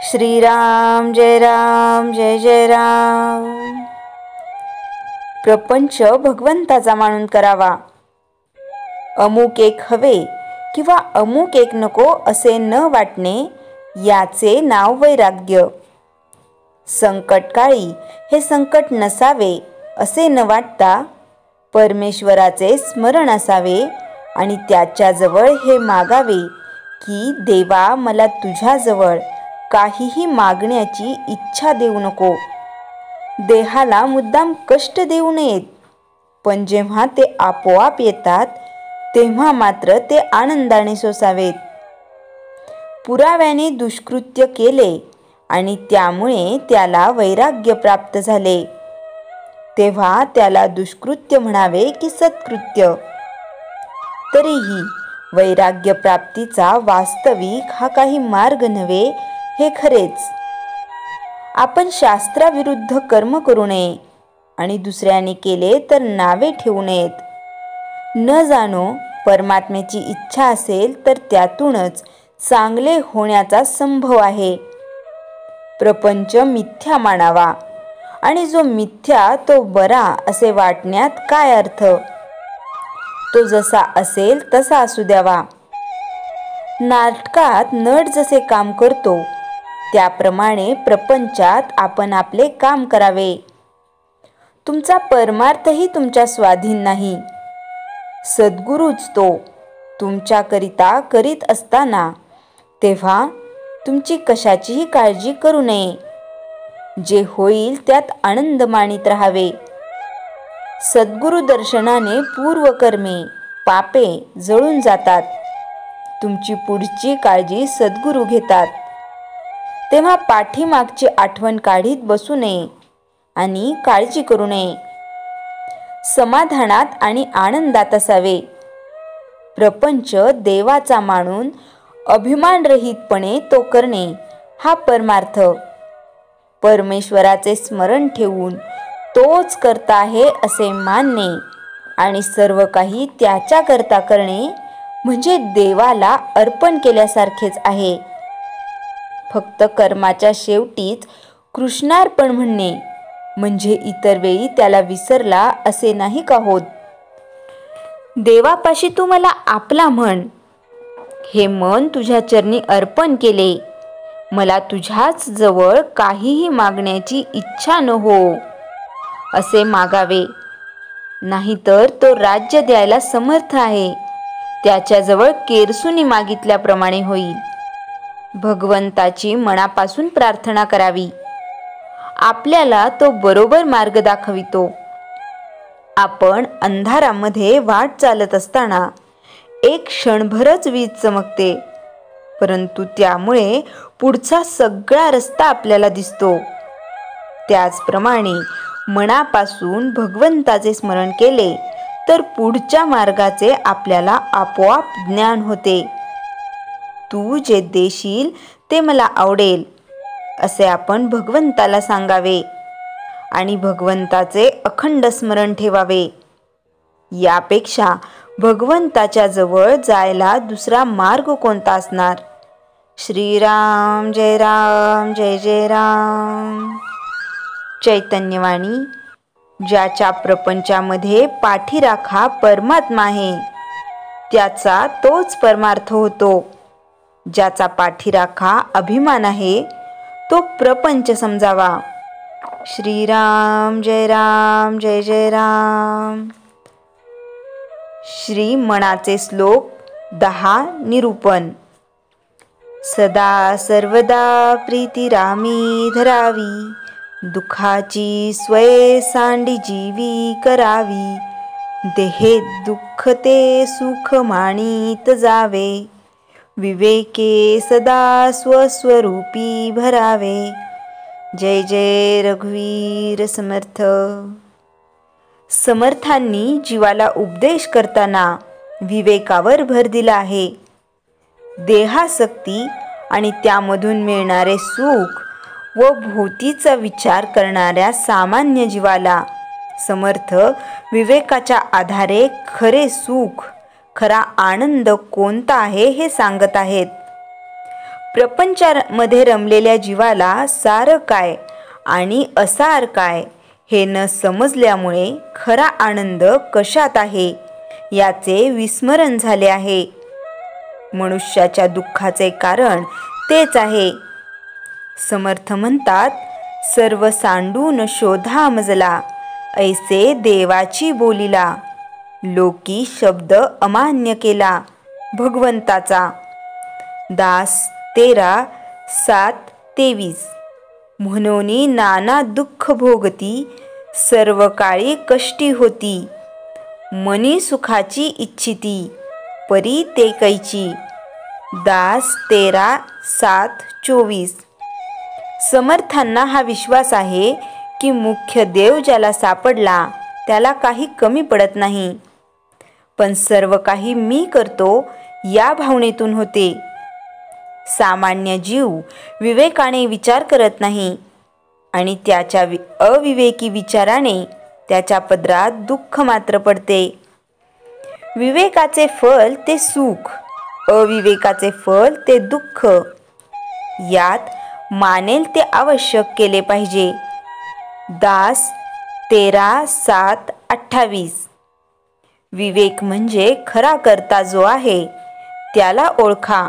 श्रीराम जय जय राम। प्रपंच भगवंताचा मानून करावा. अमुक एक हवे किंवा अमुक एक नको असे न वाटणे याचे नाव वैराग्य. संकटकाळी हे संकट नसावे असे न वाटता परमेश्वराचे स्मरण असावे आणि त्याच्याजवळ हे मागावे की देवा, मला तुझ्याजवळ काहीही मागण्याची इच्छा देऊ नको. देहाला मुद्दाम कष्ट देऊ नयेत, पण जेव्हा ते आपोआप येतात तेव्हा मात्र ते आनंदाने सोसावेत. पुराव्याने दुष्कृत्य केले आणि त्यामुळे त्याला वैराग्य प्राप्त झाले, तेव्हा त्याला दुष्कृत्य म्हणावे की सत्कृत्य? तरीही वैराग्य प्राप्तीचा वास्तविक हा काही मार्ग नव्हे हे खरेच. आपण शास्त्राविरुद्ध कर्म करू नये आणि दुसऱ्याने केले तर नावे ठेवू नयेत. न जाणो परमात्म्याची इच्छा असेल तर त्यातूनच चांगले होण्याचा संभव आहे. प्रपंच मिथ्या मानावा आणि जो मिथ्या तो बरा असे वाटण्यात काय अर्थ? तो जसा असेल तसा असू द्यावा. नाटकात नट जसे काम करतो त्याप्रमाणे प्रपंचात आपण आपले काम करावे. तुमचा परमार्थही तुमच्या स्वाधीन नाही. सद्गुरूच तो तुमच्याकरिता करीत असताना तेव्हा तुमची कशाचीही काळजी करू नये. जे होईल त्यात आनंद मानित राहावे. सद्गुरु दर्शनाने पूर्वकर्मे पापे जळून जातात. तुमची पुढची काळजी सद्गुरु घेतात. तेव्हा पाठीमागची आठवण काढीत बसू नये आणि काळजी करू नये. समाधानात आणि आनंदात असावे. प्रपंच देवाचा मानून अभिमानरहितपणे तो करणे हा परमार्थ. परमेश्वराचे स्मरण ठेवून तोच करता आहे असे मानणे आणि सर्व काही त्याच्याकरता करणे म्हणजे देवाला अर्पण केल्यासारखेच आहे. फक्त कर्माच्या शेवटीच कृष्णार्पण म्हणणे म्हणजे इतर वेळी त्याला विसरला असे नाही का होत. देवापाशी तू मला आपला म्हण. हे मन तुझ्या चरणी अर्पण केले. मला तुझ्याच जवळ काहीही मागण्याची इच्छा न हो असे मागावे. नाहीतर तो राज्य द्यायला समर्थ आहे. त्याच्याजवळ केरसुनी मागितल्याप्रमाणे होईल. भगवंताची मनापासून प्रार्थना करावी. आपल्याला तो बरोबर मार्ग दाखवितो. आपण अंधारामध्ये वाट चालत असताना एक क्षणभरच वीज चमकते, परंतु त्यामुळे पुढचा सगळा रस्ता आपल्याला दिसतो. त्याचप्रमाणे मनापासून भगवंताचे स्मरण केले तर पुढच्या मार्गाचे आपल्याला आपोआप ज्ञान होते. तू जे देशील ते मला आवडेल असे आपण भगवंताला सांगावे आणि भगवंताचे अखंड स्मरण ठेवावे. यापेक्षा भगवंताच्या जवळ जायला दुसरा मार्ग कोणता असणार? श्रीराम जय जय राम. चैतन्यवाणी. ज्याच्या प्रपंचामध्ये पाठीराखा परमात्मा आहे त्याचा तोच परमार्थ होतो. ज्याचा पाठीराखा अभिमान आहे तो प्रपंच समजावा. श्रीराम जय जय राम. श्री मनाचे श्लोक 10 निरूपण. सदा सर्वदा प्रीती रामी धरावी. दुःखाची स्वय सांडी जीवी करावी. देहेत दुःख ते सुख मानित जावे. विवेके सदा स्वस्वरूपी भरावे. जय जय रघुवीर समर्थ. समर्थांनी जीवाला उपदेश करताना विवेकावर भर दिला आहे. देहासक्ती आणि त्यामधून मिळणारे सुख व भोवतीचा विचार करणाऱ्या सामान्य जीवाला समर्थ विवेकाच्या आधारे खरे सुख, खरा आनंद कोणता आहे हे सांगत आहेत. प्रपंचामध्ये रमलेल्या जीवाला सार काय आणि असार काय हे न समजल्यामुळे खरा आनंद कशात आहे याचे विस्मरण झाले आहे. मनुष्याच्या दुःखाचे कारण तेच आहे. समर्थ म्हणतात, सर्व सांडून शोधा मजला, ऐसे देवाची बोलिला, लोकी शब्द अमान्य केला भगवंताचा. दास 13:7-23. म्हणोनी नाना दुःख भोगती, सर्व काळी कष्टी होती, मनी सुखाची इच्छिती, परी ते कैची. दास 13:7-24. समर्थांना हा विश्वास आहे की मुख्य देव ज्याला सापडला त्याला काही कमी पडत नाही, पण सर्व काही मी करतो या भावनेतून होते. सामान्य जीव विवेकाने विचार करत नाही आणि त्याच्या अविवेकी विचाराने त्याच्या पदरात दुःख मात्र पडते. विवेकाचे फल ते सुख, अविवेकाचे फल ते दुःख. यात मानेल ते आवश्यक केले पाहिजे. दास 13:7-28. विवेक म्हणजे खरा करता जो आहे त्याला ओळखा.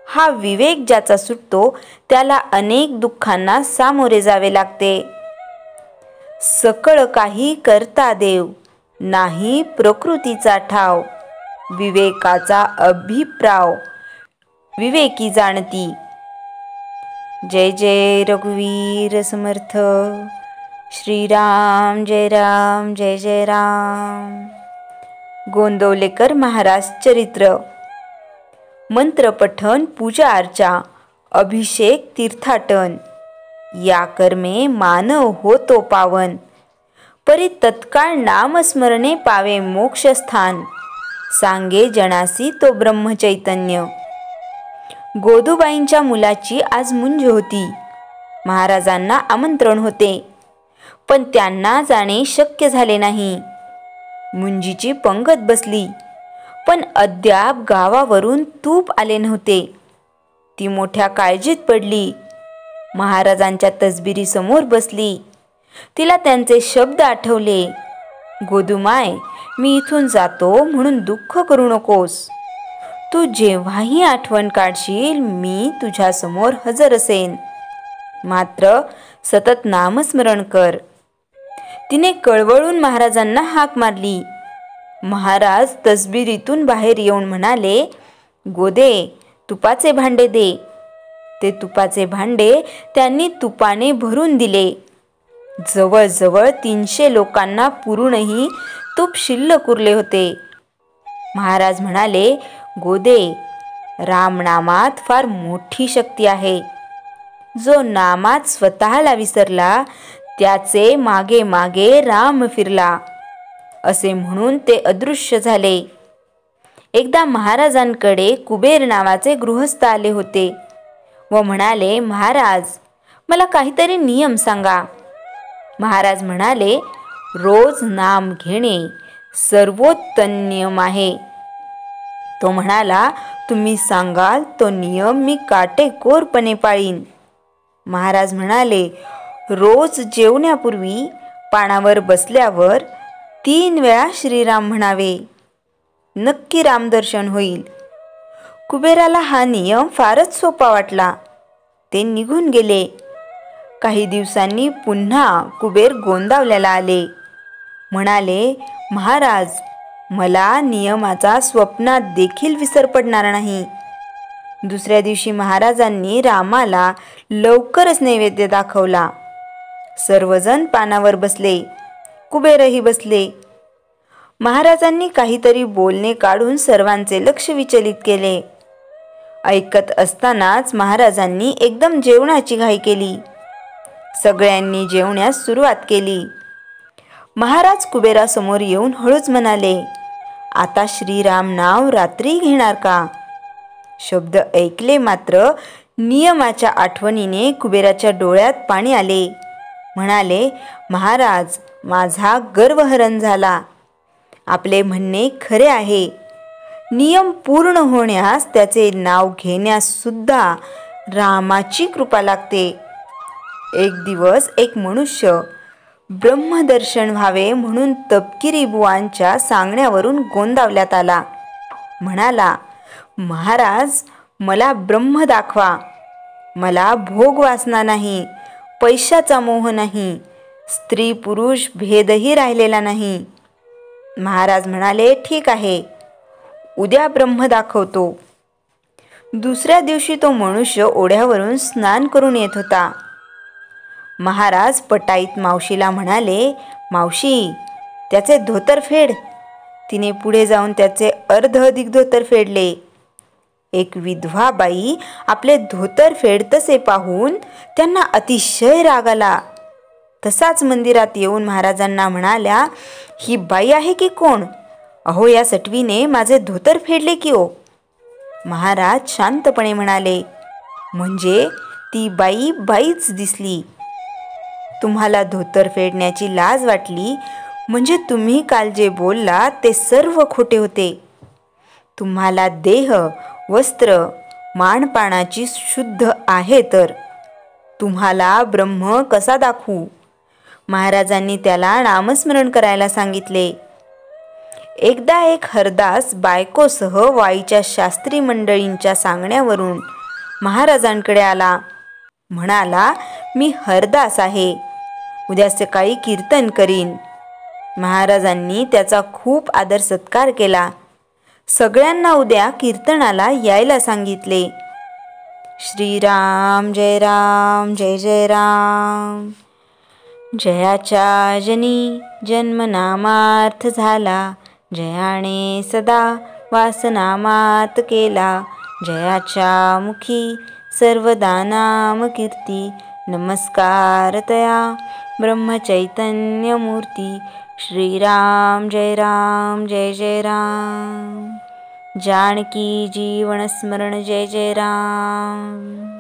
हा विवेक ज्याचा सुटतो त्याला अनेक दुःखांना सामोरे जावे लागते. सकळ काही करता देव, नाही प्रकृतीचा ठाव, विवेकाचा अभिप्राव, विवेकी जाणती. जय जय रघुवीर समर्थ. श्रीराम जय राम जय जय राम. गोंदवलेकर महाराज चरित्र. मंत्रपठन, पूजा अर्चा, अभिषेक, तीर्थाटन या कर्मे मानव होतो पावन. परी तत्काळ नामस्मरणे पावे मोक्षस्थान, सांगे जनासी तो ब्रह्मचैतन्य. गोदूबाईंच्या मुलाची आज मुंज होती. महाराजांना आमंत्रण होते, पण त्यांना जाणे शक्य झाले नाही. मुंजीची पंगत बसली, पण अद्याप गावावरून तूप आले नव्हते. ती मोठ्या काळजीत पडली. महाराजांच्या तसबिरी समोर बसली. तिला त्यांचे शब्द आठवले. गोदूमाय, मी इथून जातो म्हणून दुःख करू नकोस. तू जेव्हाही आठवण काढशील मी तुझ्या समोर हजर असेन, मात्र सतत नामस्मरण कर. तिने कळवळून महाराजांना हाक मारली. महाराज तसबिरीतून बाहेर येऊन म्हणाले, गोदे, तुपाचे भांडे दे. ते तुपाचे भांडे त्यांनी तुपाने भरून दिले. जवळजवळ 300 लोकांना पुरूनही तूप शिल्लक उरले होते. महाराज म्हणाले, गोदे, रामनामात फार मोठी शक्ती आहे. जो नामात स्वतःला विसरला त्याचे मागे मागे राम फिरला, असे म्हणून ते अदृश्य झाले. एकदा महाराजांकडे कुबेर नावाचे गृहस्थ आले होते व म्हणाले, महाराज, मला काहीतरी नियम सांगा. महाराज म्हणाले, रोज नाम घेणे सर्वोत्तम नियम आहे. तो म्हणाला, तुम्ही सांगाल तो नियम मी काटेकोरपणे पाळीन. महाराज म्हणाले, रोज जेवण्यापूर्वी पानावर बसल्यावर 3 वेळा श्रीराम म्हणावे, नक्की रामदर्शन होईल. कुबेराला हा नियम फारच सोपा वाटला. ते निघून गेले. काही दिवसांनी पुन्हा कुबेर गोंदावल्याला आले. म्हणाले, महाराज, मला नियमाचा स्वप्नात देखील विसर पडणार नाही. दुसऱ्या दिवशी महाराजांनी रामाला लवकरच नैवेद्य दाखवला. सर्वजण पानावर बसले. कुबेरही बसले. महाराजांनी काहीतरी बोलणे काढून सर्वांचे लक्ष विचलित केले. ऐकत असतानाच महाराजांनी एकदम जेवणाची घाई केली. सगळ्यांनी जेवण्यास सुरुवात केली. महाराज कुबेरासमोर येऊन हळूच म्हणाले, आता श्रीराम नाव रात्री घेणार का? शब्द ऐकले मात्र नियमाच्या आठवणीने कुबेराच्या डोळ्यात पाणी आले. म्हणाले, महाराज, माझा गर्वहरण झाला. आपले म्हणणे खरे आहे. नियम पूर्ण होण्यास, त्याचे नाव घेण्यास सुद्धा रामाची कृपा लागते. एक दिवस एक मनुष्य ब्रह्मदर्शन व्हावे म्हणून तपकिरी बुवांच्या सांगण्यावरून गोंदावल्यात आला. म्हणाला, महाराज, मला ब्रह्म दाखवा. मला भोग वासना नाही, पैशाचा मोह नाही, स्त्री पुरुष भेदही राहिलेला नाही. महाराज म्हणाले, ठीक आहे, उद्या ब्रह्म दाखवतो. दुसऱ्या दिवशी तो मनुष्य ओढ्यावरून स्नान करून येत होता. महाराज पटाईत मावशीला म्हणाले, मावशी, त्याचे धोतर फेड. तिने पुढे जाऊन त्याचे अर्ध धोतर फेडले. एक विधवा बाई आपले धोतर फेडतसे पाहून त्यांना अतिशय राग आला. तसाच मंदिरात येऊन महाराजांना म्हणाल्या, ही बाई आहे की कोण? अहो, या सटवीने माझे धोतर फेडले की ओ. महाराज शांतपणे म्हणाले, म्हणजे ती बाई बाईच दिसली. तुम्हाला धोतर फेडण्याची लाज वाटली म्हणजे तुम्ही काल जे बोलला ते सर्व खोटे होते. तुम्हाला देह, वस्त्र, मानपानाची शुद्ध आहे, तर तुम्हाला ब्रह्म कसा दाखवू? महाराजांनी त्याला नामस्मरण करायला सांगितले. एकदा एक हरदास बायकोसह वाईच्या शास्त्री मंडळींच्या सांगण्यावरून महाराजांकडे आला. म्हणाला, मी हरदास आहे, उद्या सकाळी कीर्तन करीन. महाराजांनी त्याचा खूप आदर सत्कार केला. सगळ्यांना उद्या कीर्तनाला यायला सांगितले. श्रीराम जय राम, जय जय राम. जयाच्या जनी जन्मनामार्थ झाला, जयाने सदा वासनामात केला. जयाच्या मुखी सर्वदा नाम कीर्ती, नमस्कार तया ब्रह्मचैतन्य मूर्ती. श्रीराम जय राम, जय जय राम. जानकी जीवन स्मरण, जय जय राम.